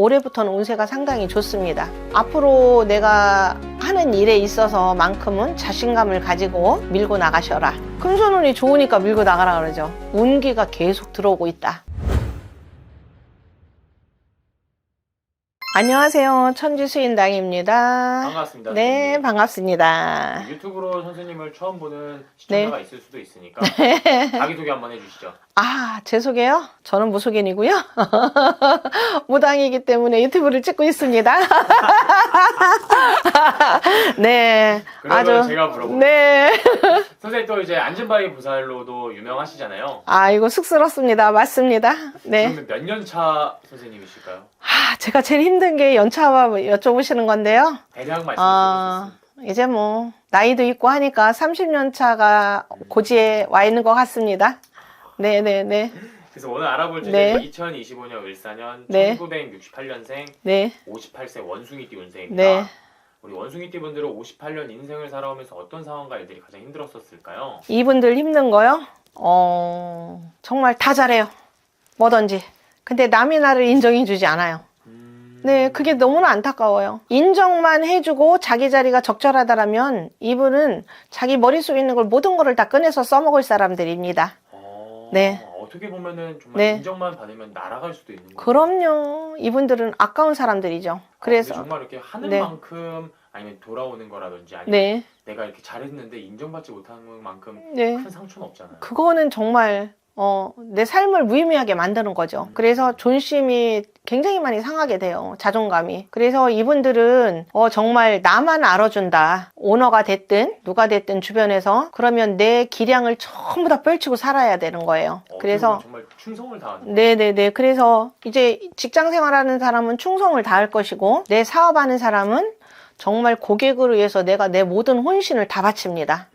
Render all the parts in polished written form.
올해부터는 운세가 상당히 좋습니다. 앞으로 내가 하는 일에 있어서만큼은 자신감을 가지고 밀고 나가셔라. 금손운이 좋으니까 밀고 나가라 그러죠. 운기가 계속 들어오고 있다. 안녕하세요. 천지수인당입니다. 반갑습니다. 네, 선생님. 반갑습니다. 유튜브로 선생님을 처음 보는 시청자가 있을 수도 있으니까 자기소개 한번 해주시죠. 제 소개요? 저는 무속인이고요. 무당이기 때문에 유튜브를 찍고 있습니다. 네. 그러면 제가 물어볼게요. 네. 선생님 또 이제 안진바위 보살로도 유명하시잖아요. 이거 쑥스럽습니다. 맞습니다. 네. 그러면 몇 년 차 선생님이실까요? 제가 제일 힘든 게 연차와 여쭤보시는 건데요. 대략 말씀해 주셨습니다. 이제 뭐 나이도 있고 하니까 30년 차가 고지에 와 있는 것 같습니다. 네네네. 그래서 오늘 알아볼 주제는 네. 2025년 을사년 네. 1968년생 네. 58세 58세 원숭이띠 운세입니다. 네. 우리 원숭이띠 분들은 58년 인생을 살아오면서 어떤 상황과 일들이 가장 힘들었을까요? 이분들 힘든 거요? 정말 다 잘해요. 뭐든지. 근데 남이 나를 인정해주지 않아요. 네, 그게 너무나 안타까워요. 인정만 해주고 자기 자리가 적절하다라면 이분은 자기 머릿속에 있는 걸 모든 거를 다 꺼내서 써먹을 사람들입니다. 네. 어떻게 보면은 정말 네. 인정만 받으면 날아갈 수도 있는 거예요. 그럼요. 이분들은 아까운 사람들이죠. 그래서 정말 이렇게 하는 네. 만큼 아니면 돌아오는 거라든지 아니면 네. 내가 이렇게 잘했는데 인정받지 못하는 만큼 네. 큰 상처는 없잖아요. 그거는 정말 내 삶을 무의미하게 만드는 거죠. 그래서 존심이 굉장히 많이 상하게 돼요. 자존감이. 그래서 이분들은 정말 나만 알아준다. 오너가 됐든 누가 됐든 주변에서 그러면 내 기량을 전부 다 펼치고 살아야 되는 거예요. 그래서 정말 충성을 다하는 거예요. 네네네. 그래서 이제 직장 생활하는 사람은 충성을 다할 것이고 내 사업하는 사람은 정말 고객을 위해서 내가 내 모든 혼신을 다 바칩니다.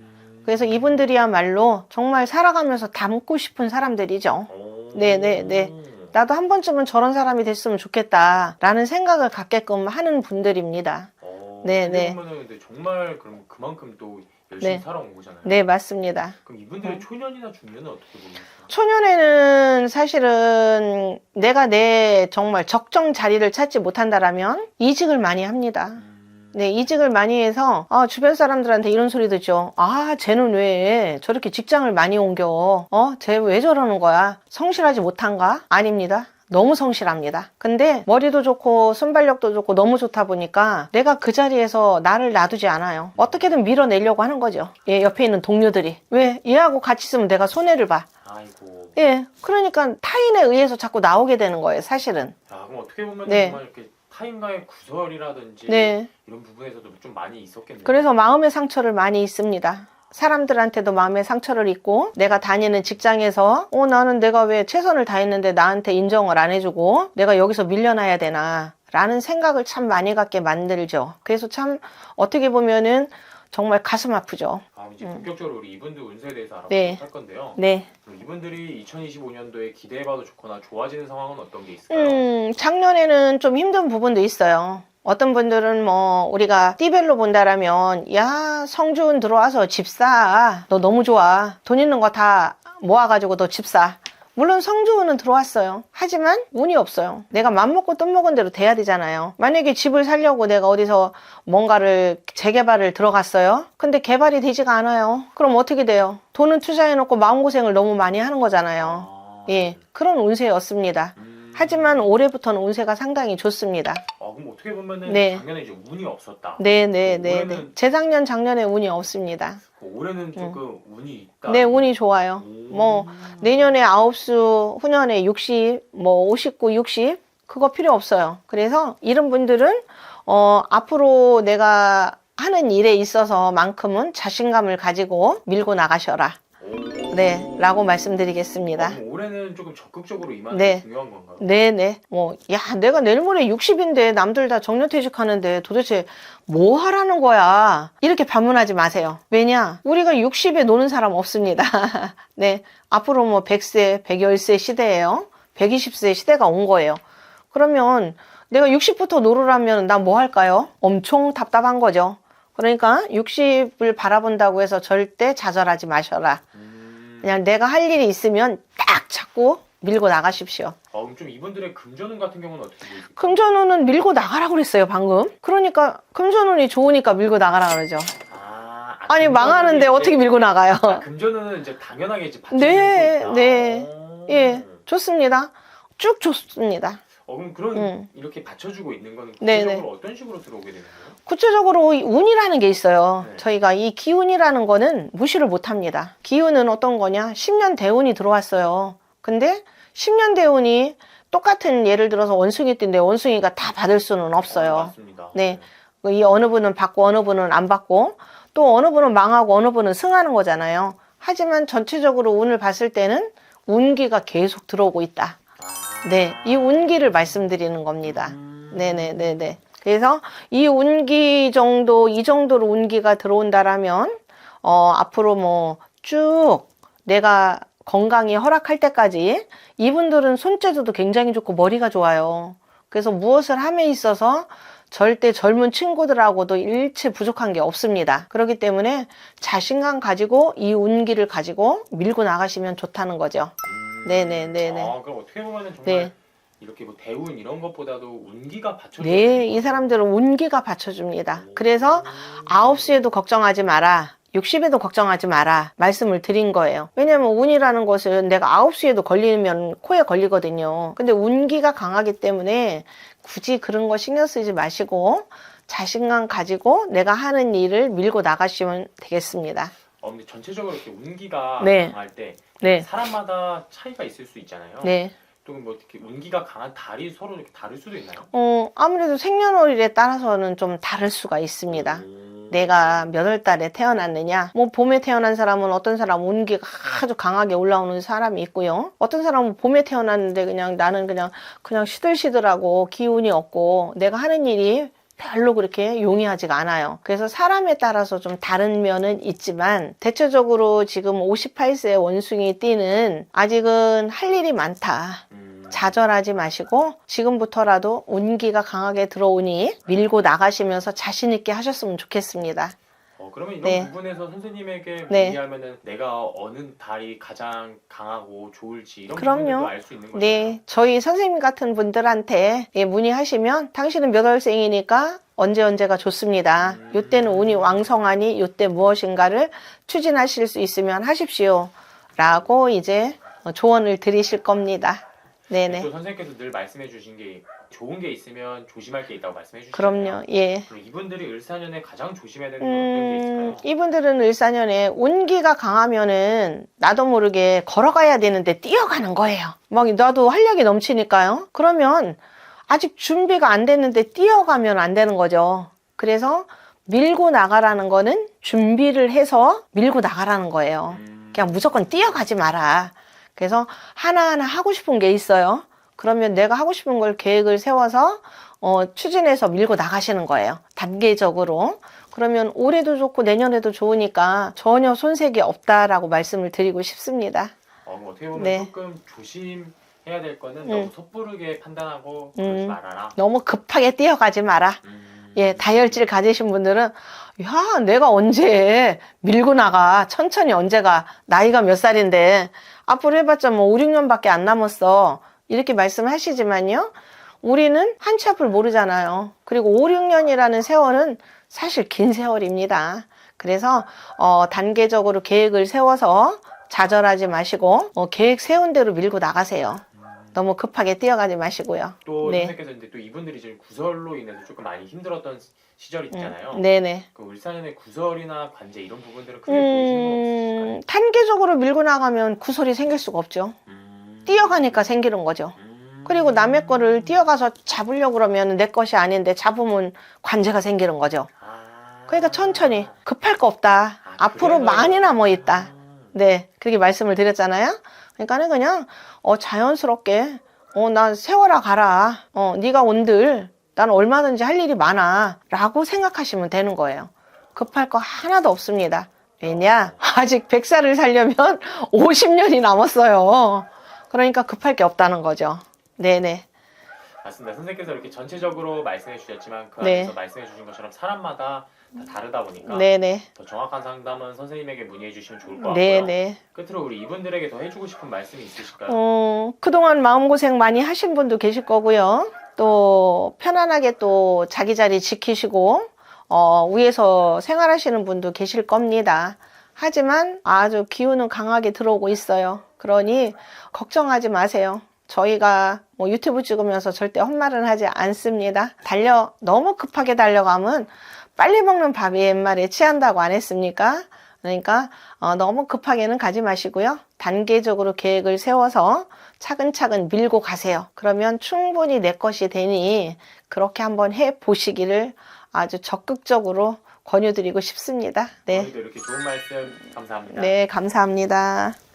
그래서 이분들이야말로 정말 살아가면서 닮고 싶은 사람들이죠. 네네네. 나도 한 번쯤은 저런 사람이 됐으면 좋겠다라는 생각을 갖게끔 하는 분들입니다. 네네. 그러면은 근데 정말 그럼 그만큼 또 열심히 네. 살아온 거잖아요. 네, 맞습니다. 그럼 이분들의 초년이나 중년은 어떻게 보면요? 초년에는 사실은 내가 내 정말 적정 자리를 찾지 못한다라면 이직을 많이 합니다. 네, 이직을 많이 해서 주변 사람들한테 이런 소리 듣죠. 쟤는 왜 저렇게 직장을 많이 옮겨? 쟤 왜 저러는 거야? 성실하지 못한가? 아닙니다. 너무 성실합니다. 근데 머리도 좋고 순발력도 좋고 너무 좋다 보니까 내가 그 자리에서 나를 놔두지 않아요. 어떻게든 밀어내려고 하는 거죠. 예, 옆에 있는 동료들이. 왜? 얘하고 같이 있으면 내가 손해를 봐. 아이고. 예, 그러니까 타인에 의해서 자꾸 나오게 되는 거예요, 사실은. 그럼 어떻게 보면 네. 정말 이렇게 타인과의 구설이라든지 네. 이런 부분에서도 좀 많이 있었겠네요. 그래서 마음의 상처를 많이 입습니다. 사람들한테도 마음의 상처를 입고 내가 다니는 직장에서 나는 내가 왜 최선을 다했는데 나한테 인정을 안 해주고 내가 여기서 밀려나야 되나 라는 생각을 참 많이 갖게 만들죠. 그래서 참 어떻게 보면은 정말 가슴 아프죠. 이제 본격적으로 우리 이분들 운세에 대해서 알아보도록 네. 할 건데요. 네. 그럼 이분들이 2025년도에 기대해봐도 좋거나 좋아지는 상황은 어떤 게 있을까요? 작년에는 좀 힘든 부분도 있어요. 어떤 분들은 우리가 띠별로 본다라면 야, 성주운 들어와서 집 사. 너 너무 좋아. 돈 있는 거 다 모아가지고 너 집 사. 물론 성주운은 들어왔어요. 하지만 운이 없어요. 내가 맘먹고 뜸먹은 대로 돼야 되잖아요. 만약에 집을 살려고 내가 어디서 뭔가를 재개발을 들어갔어요. 근데 개발이 되지가 않아요. 그럼 어떻게 돼요? 돈은 투자해놓고 마음고생을 너무 많이 하는 거잖아요. 예, 그런 운세였습니다. 하지만 올해부터는 운세가 상당히 좋습니다. 그럼 어떻게 보면은 네. 작년에 이제 운이 없었다. 네네네. 올해는- 재작년, 작년에 운이 없습니다. 올해는 조금 운이 있다. 네, 운이 좋아요. 내년에 9수, 후년에 60, 59, 60 그거 필요 없어요. 그래서 이런 분들은 앞으로 내가 하는 일에 있어서만큼은 자신감을 가지고 밀고 나가셔라. 네, 라고 말씀드리겠습니다. 그럼 올해는 조금 적극적으로 임하는 네. 게 중요한 건가요? 네네. 내가 내일 모레 60인데 남들 다 정년퇴직하는데 도대체 뭐 하라는 거야? 이렇게 반문하지 마세요. 왜냐? 우리가 60에 노는 사람 없습니다. 네. 앞으로 100세, 110세 시대예요. 120세 시대가 온 거예요. 그러면 내가 60부터 놀으라면 나 뭐 할까요? 엄청 답답한 거죠. 그러니까 60을 바라본다고 해서 절대 좌절하지 마셔라. 그냥 내가 할 일이 있으면 딱 잡고 밀고 나가십시오. 그럼 좀 이분들의 금전운 같은 경우는 어떻게 보이세요? 금전운은 밀고 나가라고 그랬어요, 방금. 그러니까 금전운이 좋으니까 밀고 나가라 그러죠. 아니, 망하는데 어떻게 밀고 나가요? 금전운은 이제 당연하게 이제 네, 받쳐주고 있다. 네. 예, 좋습니다. 쭉 좋습니다. 그럼 그런 이렇게 받쳐주고 있는 거는 네, 구체적으로 어떤 식으로 들어오게 되는 거예요? 구체적으로 이 운이라는 게 있어요. 네. 저희가 이 기운이라는 거는 무시를 못 합니다. 기운은 어떤 거냐? 10년 대운이 들어왔어요. 근데 10년 대운이 똑같은, 예를 들어서 원숭이 띠인데 원숭이가 다 받을 수는 없어요. 맞습니다. 네. 이 어느 분은 받고 어느 분은 안 받고, 또 어느 분은 망하고 어느 분은 승하는 거잖아요. 하지만 전체적으로 운을 봤을 때는 운기가 계속 들어오고 있다. 네, 이 운기를 말씀드리는 겁니다. 네네네네. 그래서 이 운기 정도, 이 정도로 운기가 들어온다라면, 앞으로 뭐 쭉 내가 건강이 허락할 때까지 이분들은 손재주도 굉장히 좋고 머리가 좋아요. 그래서 무엇을 함에 있어서 절대 젊은 친구들하고도 일체 부족한 게 없습니다. 그렇기 때문에 자신감 가지고 이 운기를 가지고 밀고 나가시면 좋다는 거죠. 네네네네. 그럼 어떻게 보면은 정말 네. 이렇게 뭐 대운 이런 것보다도 운기가 받쳐줘야 네, 이 사람들은 운기가 받쳐줍니다. 그래서 9시에도 걱정하지 마라. 60에도 걱정하지 마라 말씀을 드린 거예요. 왜냐면 운이라는 것은 내가 9시에도 걸리면 코에 걸리거든요. 근데 운기가 강하기 때문에 굳이 그런 거 신경 쓰지 마시고 자신감 가지고 내가 하는 일을 밀고 나가시면 되겠습니다. 근데 전체적으로 이렇게 운기가 네. 강할 때 네. 사람마다 차이가 있을 수 있잖아요. 네. 또 뭐 이렇게 운기가 강한 달이 서로 이렇게 다를 수도 있나요? 아무래도 생년월일에 따라서는 좀 다를 수가 있습니다. 내가 몇 월 달에 태어났느냐, 뭐 봄에 태어난 사람은, 어떤 사람은 운기가 아주 강하게 올라오는 사람이 있고요. 어떤 사람은 봄에 태어났는데 나는 그냥 시들시들하고 기운이 없고 내가 하는 일이 별로 그렇게 용이하지가 않아요. 그래서 사람에 따라서 좀 다른 면은 있지만 대체적으로 지금 58세 원숭이 띠는 아직은 할 일이 많다. 좌절하지 마시고 지금부터라도 운기가 강하게 들어오니 밀고 나가시면서 자신 있게 하셨으면 좋겠습니다. 그러면 이런 네. 부분에서 선생님에게 네. 문의하면은 내가 어느 달이 가장 강하고 좋을지 이런 그럼요. 부분도 알 수 있는 거죠. 네, 저희 선생님 같은 분들한테 문의하시면 당신은 몇 월생이니까 언제가 좋습니다. 이때는 운이 왕성하니 이때 무엇인가를 추진하실 수 있으면 하십시오. 라고 이제 조언을 드리실 겁니다. 네네. 또 선생님께서 늘 말씀해 주신 게 좋은 게 있으면 조심할 게 있다고 말씀해 주시잖아요. 그럼요. 예. 그럼 이분들이 을사년에 가장 조심해야 되는 건 어떤 게 있을까요? 이분들은 을사년에 운기가 강하면은 나도 모르게 걸어가야 되는데 뛰어가는 거예요. 막 나도 활력이 넘치니까요. 그러면 아직 준비가 안 됐는데 뛰어가면 안 되는 거죠. 그래서 밀고 나가라는 거는 준비를 해서 밀고 나가라는 거예요. 그냥 무조건 뛰어가지 마라. 그래서 하나하나 하고 싶은 게 있어요. 그러면 내가 하고 싶은 걸 계획을 세워서 추진해서 밀고 나가시는 거예요. 단계적으로. 그러면 올해도 좋고 내년에도 좋으니까 전혀 손색이 없다라고 말씀을 드리고 싶습니다. 어떻게 보면 네. 조금 조심해야 될 거는 너무 섣부르게 판단하고 그러지 말아라. 너무 급하게 뛰어가지 마라. 예, 다혈질 가지신 분들은 야, 내가 언제 밀고 나가. 천천히 언제가. 나이가 몇 살인데 앞으로 해봤자 뭐 5, 6년밖에 안 남았어. 이렇게 말씀하시지만요. 우리는 한치 앞을 모르잖아요. 그리고 5, 6년이라는 세월은 사실 긴 세월입니다. 그래서 단계적으로 계획을 세워서 좌절하지 마시고 계획 세운 대로 밀고 나가세요. 너무 급하게 뛰어가지 마시고요. 또 네. 선생님께서 이제 또 이분들이 지금 구설로 인해서 조금 많이 힘들었던 시절이 있잖아요. 네네. 그 을사년의 구설이나 관제 이런 부분들은 크게 보이시는 건 없으실까요? 단계적으로 밀고 나가면 구설이 생길 수가 없죠. 뛰어가니까 생기는 거죠. 그리고 남의 거를 뛰어가서 잡으려고 그러면 내 것이 아닌데 잡으면 관제가 생기는 거죠. 그러니까 천천히 급할 거 없다. 앞으로 많이 남아 있다. 네, 그렇게 말씀을 드렸잖아요. 그러니까는 그냥 자연스럽게 나 세워라 가라. 네가 온들 난 얼마든지 할 일이 많아. 라고 생각하시면 되는 거예요. 급할 거 하나도 없습니다. 왜냐? 아직 100살을 살려면 50년이 남았어요. 그러니까 급할 게 없다는 거죠. 네네. 맞습니다. 선생님께서 이렇게 전체적으로 말씀해 주셨지만 그 네. 안에서 말씀해 주신 것처럼 사람마다 다 다르다 보니까 네네. 더 정확한 상담은 선생님에게 문의해 주시면 좋을 것 같고요. 네네. 끝으로 우리 이분들에게 더 해주고 싶은 말씀이 있으실까요? 그동안 마음고생 많이 하신 분도 계실 거고요. 또 편안하게 또 자기 자리 지키시고 위에서 생활하시는 분도 계실 겁니다. 하지만 아주 기운은 강하게 들어오고 있어요. 그러니 걱정하지 마세요. 저희가 뭐 유튜브 찍으면서 절대 헛말은 하지 않습니다. 너무 급하게 달려가면 빨리 먹는 밥이 옛말에 취한다고 안 했습니까? 그러니까 너무 급하게는 가지 마시고요. 단계적으로 계획을 세워서 차근차근 밀고 가세요. 그러면 충분히 내 것이 되니 그렇게 한번 해 보시기를 아주 적극적으로 권유드리고 싶습니다. 네. 오늘도 이렇게 좋은 말씀 감사합니다. 네, 감사합니다.